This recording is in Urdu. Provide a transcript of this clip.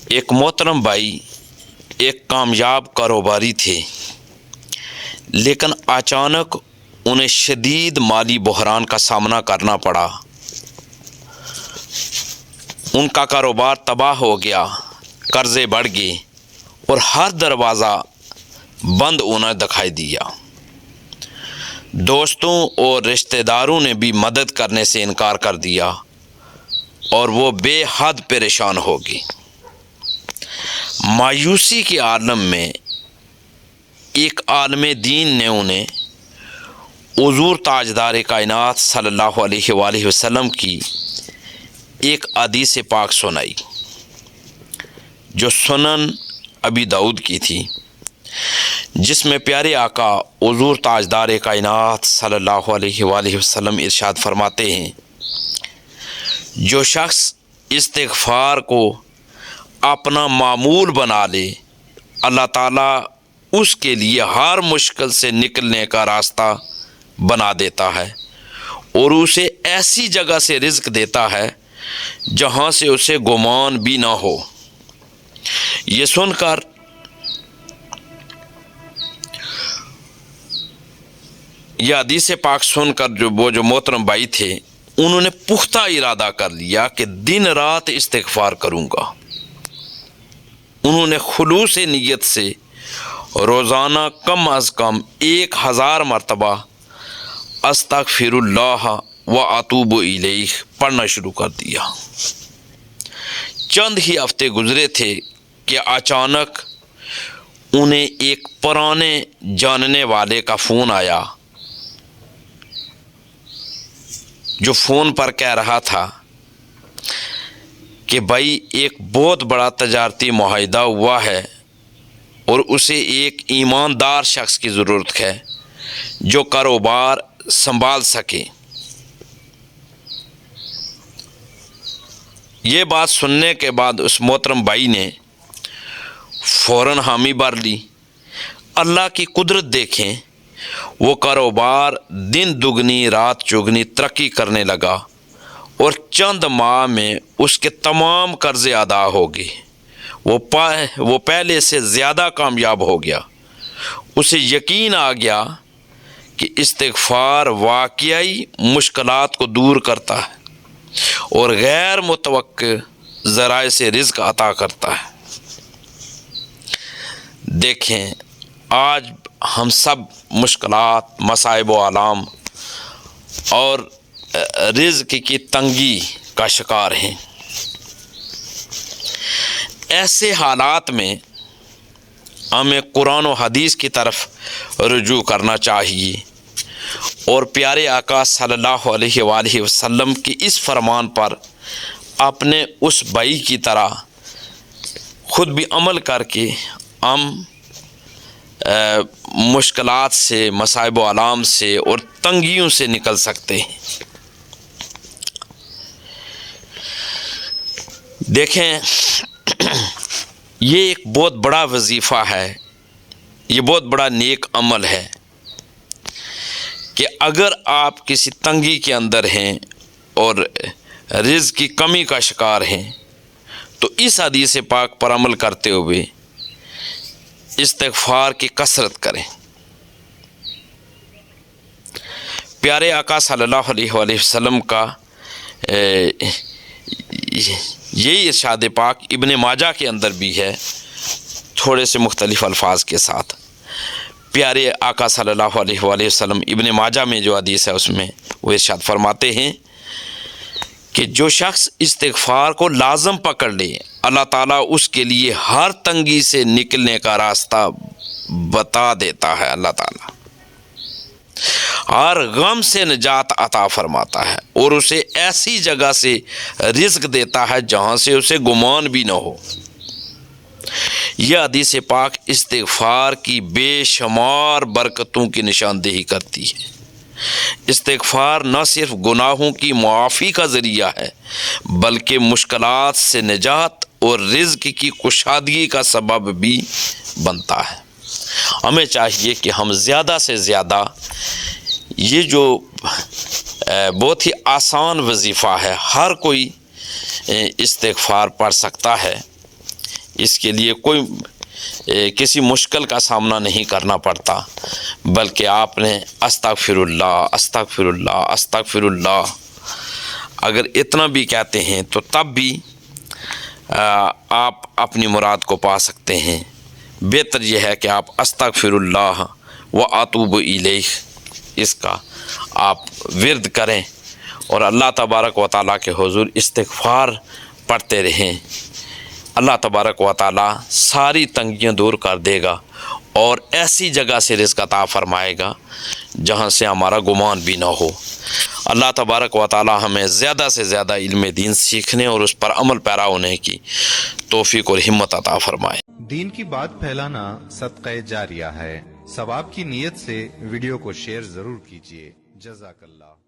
ایک محترم بھائی ایک کامیاب کاروباری تھے، لیکن اچانک انہیں شدید مالی بحران کا سامنا کرنا پڑا۔ ان کا کاروبار تباہ ہو گیا، قرضے بڑھ گئے اور ہر دروازہ بند ہونا دکھائی دیا۔ دوستوں اور رشتہ داروں نے بھی مدد کرنے سے انکار کر دیا اور وہ بے حد پریشان ہو گئے۔ مایوسی کے عالم میں ایک عالم دین نے انہیں حضور تاجدار کائنات صلی اللہ علیہ وآلہ وسلم کی ایک حدیث پاک سنائی، جو سنن ابی داؤد کی تھی، جس میں پیارے آقا حضور تاجدار کائنات صلی اللہ علیہ وآلہ وسلم ارشاد فرماتے ہیں، جو شخص استغفار کو اپنا معمول بنا لے، اللہ تعالیٰ اس کے لیے ہر مشکل سے نکلنے کا راستہ بنا دیتا ہے اور اسے ایسی جگہ سے رزق دیتا ہے جہاں سے اسے گمان بھی نہ ہو۔ یہ سن کر یہ حدیث پاک سن کر جو محترم بھائی تھے، انہوں نے پختہ ارادہ کر لیا کہ دن رات استغفار کروں گا۔ انہوں نے خلوص نیت سے روزانہ کم از کم 1000 مرتبہ استغفر اللہ و اتوب الیہ پڑھنا شروع کر دیا۔ چند ہی ہفتے گزرے تھے کہ اچانک انہیں ایک پرانے جاننے والے کا فون آیا، جو فون پر کہہ رہا تھا کہ بھائی ایک بہت بڑا تجارتی معاہدہ ہوا ہے اور اسے ایک ایماندار شخص کی ضرورت ہے جو کاروبار سنبھال سکے۔ یہ بات سننے کے بعد اس محترم بھائی نے فوراً حامی بھر لی۔ اللہ کی قدرت دیکھیں، وہ کاروبار دن دگنی رات چگنی ترقی کرنے لگا اور چند ماہ میں اس کے تمام قرضے ادا ہو گئے۔ وہ پہلے سے زیادہ کامیاب ہو گیا۔ اسے یقین آ گیا کہ استغفار واقعی مشکلات کو دور کرتا ہے اور غیر متوقع ذرائع سے رزق عطا کرتا ہے۔ دیکھیں، آج ہم سب مشکلات، مصائب و آلام اور رزق کی تنگی کا شکار ہیں۔ ایسے حالات میں ہمیں قرآن و حدیث کی طرف رجوع کرنا چاہیے اور پیارے آقا صلی اللہ علیہ وآلہ وسلم کی اس فرمان پر اپنے اس بھائی کی طرح خود بھی عمل کر کے ہم مشکلات سے، مصائب و آلام سے اور تنگیوں سے نکل سکتے ہیں۔ دیکھیں، یہ ایک بہت بڑا وظیفہ ہے، یہ بہت بڑا نیک عمل ہے کہ اگر آپ کسی تنگی کے اندر ہیں اور رزق کی کمی کا شکار ہیں تو اس حدیث پاک پر عمل کرتے ہوئے استغفار کی کثرت کریں۔ پیارے آقا صلی اللہ علیہ وآلہ وسلم کا یہی ارشاد پاک ابن ماجہ کے اندر بھی ہے، تھوڑے سے مختلف الفاظ کے ساتھ۔ پیارے آقا صلی اللہ علیہ وآلہ وسلم ابن ماجہ میں جو حدیث ہے اس میں وہ ارشاد فرماتے ہیں کہ جو شخص استغفار کو لازم پکڑ لے، اللہ تعالیٰ اس کے لیے ہر تنگی سے نکلنے کا راستہ بتا دیتا ہے۔ اللہ تعالیٰ ہر غم سے نجات عطا فرماتا ہے اور اسے ایسی جگہ سے رزق دیتا ہے جہاں سے اسے گمان بھی نہ ہو۔ یہ حدیث پاک استغفار کی بے شمار برکتوں کی نشاندہی کرتی ہے۔ استغفار نہ صرف گناہوں کی معافی کا ذریعہ ہے بلکہ مشکلات سے نجات اور رزق کی کشادگی کا سبب بھی بنتا ہے۔ ہمیں چاہیے کہ ہم زیادہ سے زیادہ یہ جو بہت ہی آسان وظیفہ ہے، ہر کوئی استغفار پڑھ سکتا ہے، اس کے لیے کوئی کسی مشکل کا سامنا نہیں کرنا پڑتا، بلکہ آپ نے استغفر اللہ استغفر اللہ استغفر اللہ اگر اتنا بھی کہتے ہیں تو تب بھی آپ اپنی مراد کو پا سکتے ہیں۔ بہتر یہ ہے کہ آپ استغفر اللہ و اتوب الیہ اس کا آپ ورد کریں اور اللہ تبارک و تعالیٰ کے حضور استغفار پڑھتے رہیں۔ اللہ تبارک و تعالیٰ ساری تنگیاں دور کر دے گا اور ایسی جگہ سے رزق عطا فرمائے گا جہاں سے ہمارا گمان بھی نہ ہو۔ اللہ تبارک و تعالیٰ ہمیں زیادہ سے زیادہ علم دین سیکھنے اور اس پر عمل پیرا ہونے کی توفیق اور ہمت عطا فرمائے۔ دین کی بات پھیلانا صدقہ جاریہ ہے، ثواب کی نیت سے ویڈیو کو شیئر ضرور کیجیے۔ جزاک اللہ۔